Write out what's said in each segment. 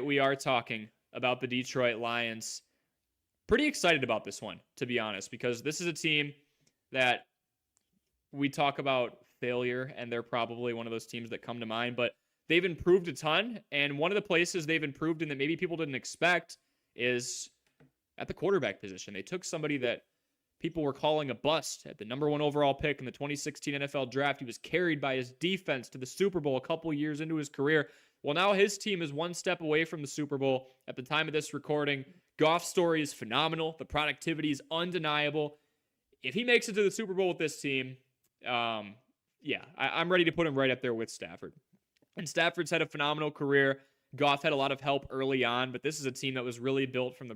we are talking about the Detroit Lions. Pretty excited about this one, to be honest, because this is a team that we talk about failure, and they're probably one of those teams that come to mind, but they've improved a ton. And one of the places they've improved in that maybe people didn't expect is at the quarterback position. They took somebody that people were calling a bust at the number 1 overall pick in the 2016 NFL draft. He was carried by his defense to the Super Bowl a couple years into his career. Well, now his team is one step away from the Super Bowl at the time of this recording. Goff's story is phenomenal. The productivity is undeniable. If he makes it to the Super Bowl with this team, I'm ready to put him right up there with Stafford. And Stafford's had a phenomenal career. Goff had a lot of help early on, but this is a team that was really built from the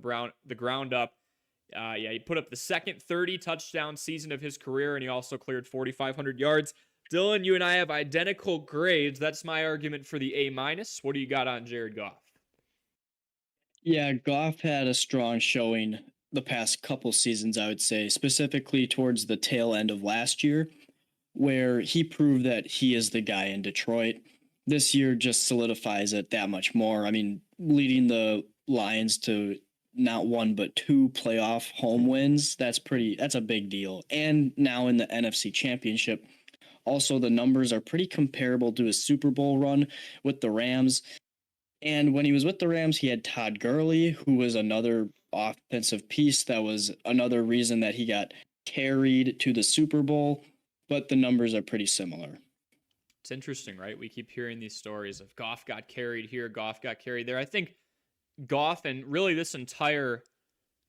ground up. He put up the second 30-touchdown season of his career, and he also cleared 4,500 yards. Dylan, you and I have identical grades. That's my argument for the A-. What do you got on Jared Goff? Yeah, Goff had a strong showing the past couple seasons, I would say, specifically towards the tail end of last year, where he proved that he is the guy in Detroit. This year just solidifies it that much more. I mean, leading the Lions to not 1 but 2 playoff home wins, that's a big deal. And now in the NFC Championship, also the numbers are pretty comparable to his Super Bowl run with the Rams. And when he was with the Rams, he had Todd Gurley, who was another offensive piece. That was another reason that he got carried to the Super Bowl, but the numbers are pretty similar. It's interesting, right? We keep hearing these stories of Goff got carried here, Goff got carried there. I think Goff and really this entire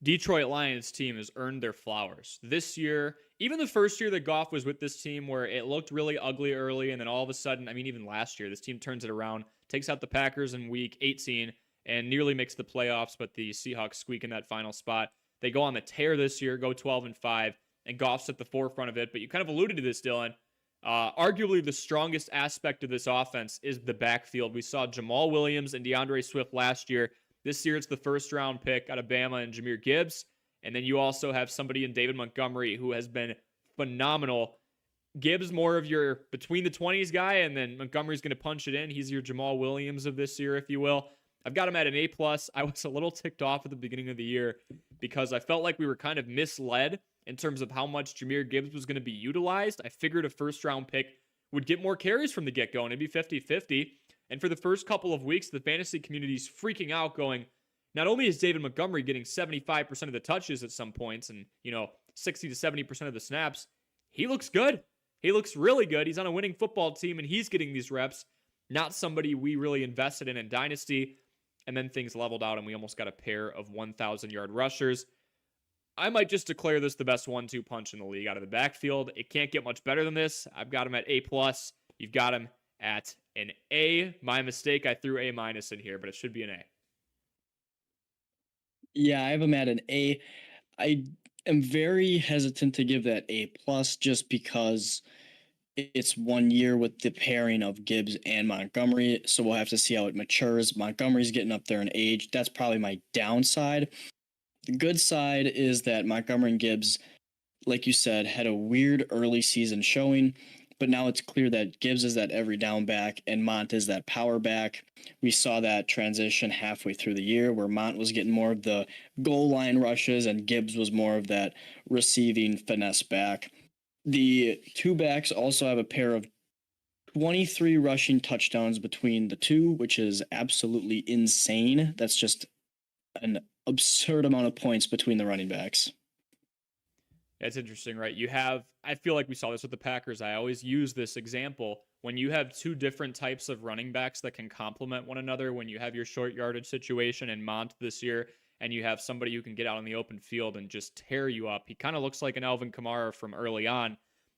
Detroit Lions team has earned their flowers. This year, even the first year that Goff was with this team where it looked really ugly early, and then all of a sudden, even last year, this team turns it around, takes out the Packers in week 18, and nearly makes the playoffs, but the Seahawks squeak in that final spot. They go on the tear this year, go 12-5, and Goff's at the forefront of it. But you kind of alluded to this, Dylan. Arguably the strongest aspect of this offense is the backfield. We saw Jamal Williams and DeAndre Swift last year. This year it's the first-round pick out of Bama and Jahmyr Gibbs. And then you also have somebody in David Montgomery who has been phenomenal. Gibbs more of your between-the-20s guy, and then Montgomery's going to punch it in. He's your Jamal Williams of this year, if you will. I've got him at an A+. I was a little ticked off at the beginning of the year because I felt like we were kind of misled in terms of how much Jahmyr Gibbs was going to be utilized. I figured a first-round pick would get more carries from the get-go, and it'd be 50-50. And for the first couple of weeks, the fantasy community's freaking out going, not only is David Montgomery getting 75% of the touches at some points and, 60 to 70% of the snaps, he looks good. He looks really good. He's on a winning football team, and he's getting these reps. Not somebody we really invested in Dynasty. And then things leveled out, and we almost got a pair of 1,000-yard rushers. I might just declare this the best 1-2 punch in the league out of the backfield. It can't get much better than this. I've got him at A+. You've got him at an A. My mistake, I threw A- in here, but it should be an A. Yeah, I have him at an A. I am very hesitant to give that A+ just because it's 1 year with the pairing of Gibbs and Montgomery, so we'll have to see how it matures. Montgomery's getting up there in age. That's probably my downside. The good side is that Montgomery and Gibbs, like you said, had a weird early season showing, but now it's clear that Gibbs is that every down back and Mont is that power back. We saw that transition halfway through the year where Mont was getting more of the goal line rushes and Gibbs was more of that receiving finesse back. The two backs also have a pair of 23 rushing touchdowns between the two, which is absolutely insane. That's just an absurd amount of points between the running backs. That's interesting, right? I feel like we saw this with the Packers. I always use this example. When you have two different types of running backs that can complement one another, when you have your short yardage situation in Mont this year, and you have somebody who can get out on the open field and just tear you up. He kind of looks like an Alvin Kamara from early on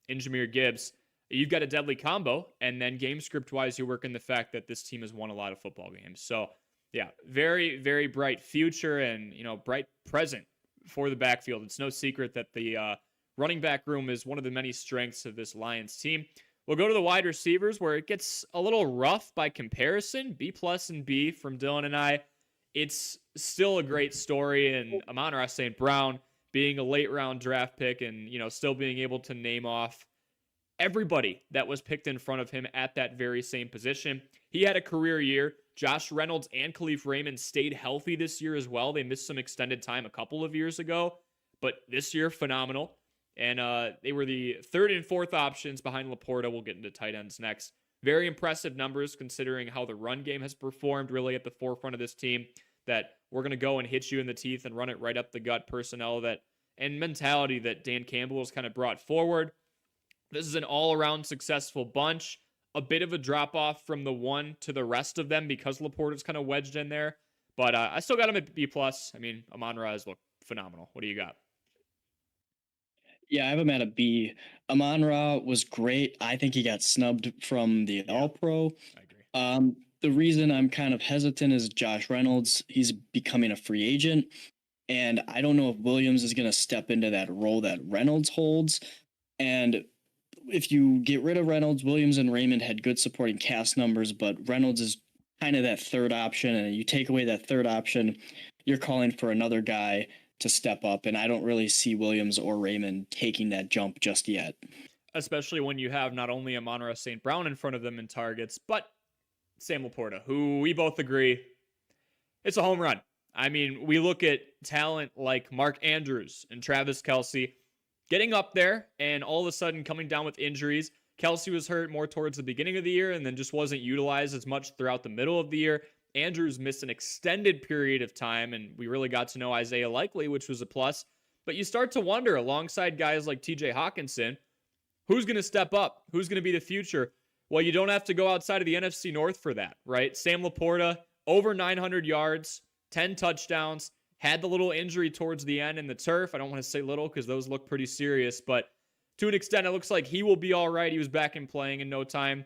in Jahmyr Gibbs. You've got a deadly combo, and then game script-wise, you're working the fact that this team has won a lot of football games. So, yeah, very, very bright future and, bright present for the backfield. It's no secret that the running back room is one of the many strengths of this Lions team. We'll go to the wide receivers where it gets a little rough by comparison. B+ and B from Dylan and I. It's still a great story, and Amon-Ra St. Brown being a late-round draft pick and, still being able to name off everybody that was picked in front of him at that very same position. He had a career year. Josh Reynolds and Khalif Raymond stayed healthy this year as well. They missed some extended time a couple of years ago, but this year, phenomenal. And they were the third and fourth options behind Laporta. We'll get into tight ends next. Very impressive numbers considering how the run game has performed, really at the forefront of this team, that we're going to go and hit you in the teeth and run it right up the gut personnel that and mentality that Dan Campbell has kind of brought forward. This is an all-around successful bunch. A bit of a drop-off from the one to the rest of them because Laporta's kind of wedged in there. But I still got him at B+. I mean, Amon-Ra has looked phenomenal. What do you got? Yeah, I have him at a B. Amon-Ra was great. I think he got snubbed from the All-Pro. I agree. The reason I'm kind of hesitant is Josh Reynolds. He's becoming a free agent, and I don't know if Williams is going to step into that role that Reynolds holds. And if you get rid of Reynolds, Williams and Raymond had good supporting cast numbers, but Reynolds is kind of that third option, and you take away that third option, you're calling for another guy to step up, and I don't really see Williams or Raymond taking that jump just yet. Especially when you have not only Amon-Ra St. Brown in front of them in targets, but Sam Laporta, who we both agree, it's a home run. I mean, we look at talent like Mark Andrews and Travis Kelce getting up there and all of a sudden coming down with injuries. Kelce was hurt more towards the beginning of the year and then just wasn't utilized as much throughout the middle of the year. Andrews missed an extended period of time, and we really got to know Isaiah Likely, which was a plus. But you start to wonder, alongside guys like TJ Hawkinson, who's going to step up? Who's going to be the future? Well, you don't have to go outside of the NFC North for that, right? Sam Laporta, over 900 yards, 10 touchdowns, had the little injury towards the end in the turf. I don't want to say little because those look pretty serious, but to an extent, it looks like he will be all right. He was back in playing in no time.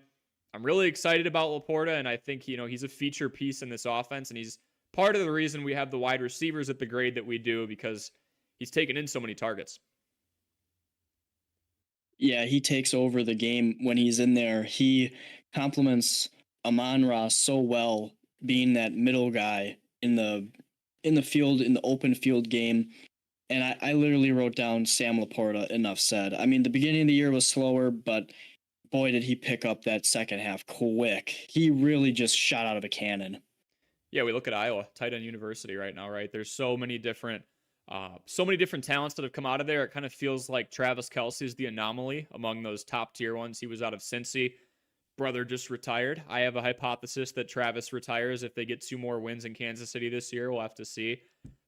I'm really excited about Laporta, and I think, he's a feature piece in this offense, and he's part of the reason we have the wide receivers at the grade that we do because he's taken in so many targets. Yeah, he takes over the game when he's in there. He complements Amon-Ra so well, being that middle guy in the field, in the open field game. And I literally wrote down Sam Laporta, enough said. I mean, the beginning of the year was slower, but boy, did he pick up that second half quick. He really just shot out of a cannon. Yeah, we look at Iowa, tight end university right now, right? There's so many different talents that have come out of there. It kind of feels like Travis Kelce is the anomaly among those top tier ones. He was out of Cincy. Brother just retired. I have a hypothesis that Travis retires if they get 2 more wins in Kansas City this year. We'll have to see.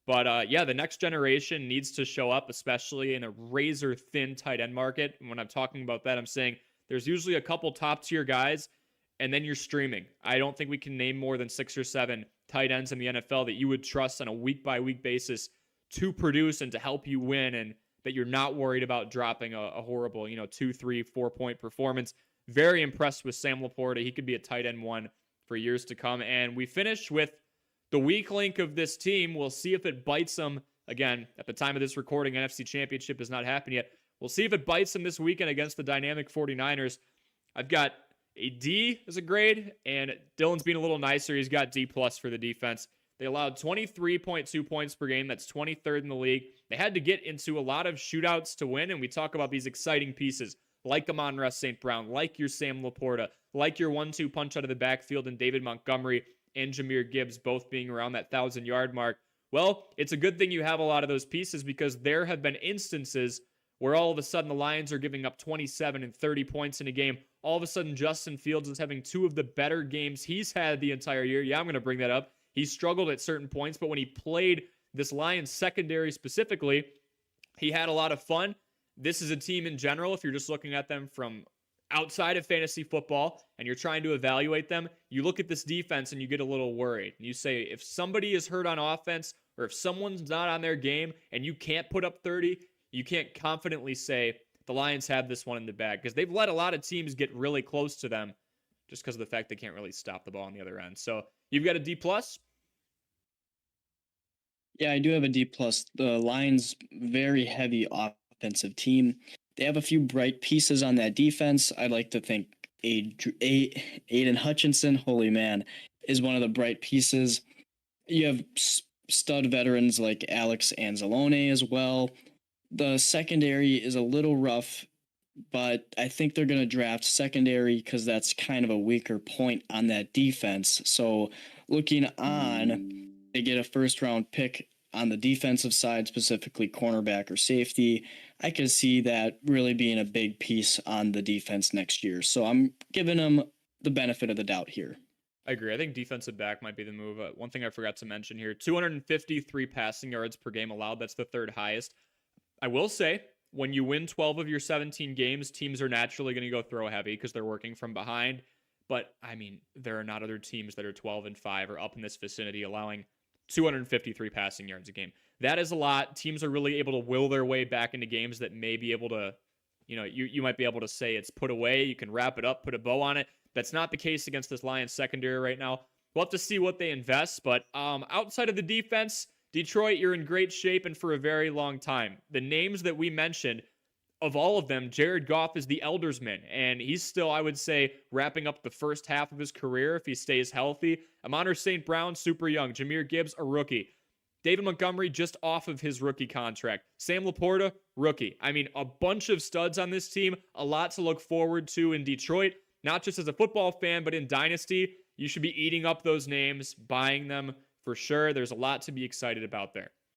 But yeah, the next generation needs to show up, especially in a razor thin tight end market. And when I'm talking about that, I'm saying there's usually a couple top tier guys, and then you're streaming. I don't think we can name more than 6 or 7 tight ends in the NFL that you would trust on a week by week basis to produce and to help you win, and that you're not worried about dropping a horrible, 2, 3, 4 point performance. Very impressed with Sam Laporta. He could be a tight end 1 for years to come. And we finish with the weak link of this team. We'll see if it bites them. Again, at the time of this recording, NFC Championship has not happened yet. We'll see if it bites them this weekend against the dynamic 49ers. I've got a D as a grade, and Dylan's being a little nicer. He's got D+ for the defense. They allowed 23.2 points per game. That's 23rd in the league. They had to get into a lot of shootouts to win, and we talk about these exciting pieces like Amon-Ra St. Brown, like your Sam Laporta, like your 1-2 punch out of the backfield and David Montgomery and Jahmyr Gibbs both being around that 1,000-yard mark. Well, it's a good thing you have a lot of those pieces because there have been instances where all of a sudden the Lions are giving up 27 and 30 points in a game. All of a sudden Justin Fields is having 2 of the better games he's had the entire year. Yeah, I'm going to bring that up. He struggled at certain points, but when he played this Lions secondary specifically, he had a lot of fun. This is a team in general, if you're just looking at them from outside of fantasy football and you're trying to evaluate them, you look at this defense and you get a little worried. And you say, if somebody is hurt on offense or if someone's not on their game and you can't put up 30, you can't confidently say the Lions have this one in the bag because they've let a lot of teams get really close to them just because of the fact they can't really stop the ball on the other end. So you've got a D+? Yeah, I do have a D+. The Lions, very heavy offensive team. They have a few bright pieces on that defense. I'd like to think Aiden Hutchinson, holy man, is one of the bright pieces. You have stud veterans like Alex Anzalone as well. The secondary is a little rough but I think they're going to draft secondary because that's kind of a weaker point on that defense. So looking on, they get a first round pick on the defensive side, specifically cornerback or safety. I could see that really being a big piece on the defense next year. So I'm giving them the benefit of the doubt here. I agree. I think defensive back might be the move. One thing I forgot to mention here, 253 passing yards per game allowed. That's the third highest. I will say, when you win 12 of your 17 games, teams are naturally going to go throw heavy because they're working from behind. But I mean, there are not other teams that are 12-5 or up in this vicinity allowing 253 passing yards a game. That is a lot. Teams are really able to will their way back into games that may be able to, you might be able to say it's put away. You can wrap it up, put a bow on it. That's not the case against this Lions secondary right now. We'll have to see what they invest. But outside of the defense, Detroit, you're in great shape and for a very long time. The names that we mentioned, of all of them, Jared Goff is the eldersman, and he's still, I would say, wrapping up the first half of his career if he stays healthy. Amon St. Brown, super young. Jahmyr Gibbs, a rookie. David Montgomery just off of his rookie contract. Sam Laporta, rookie. I mean, a bunch of studs on this team, a lot to look forward to in Detroit, not just as a football fan, but in Dynasty. You should be eating up those names, buying them for sure. There's a lot to be excited about there.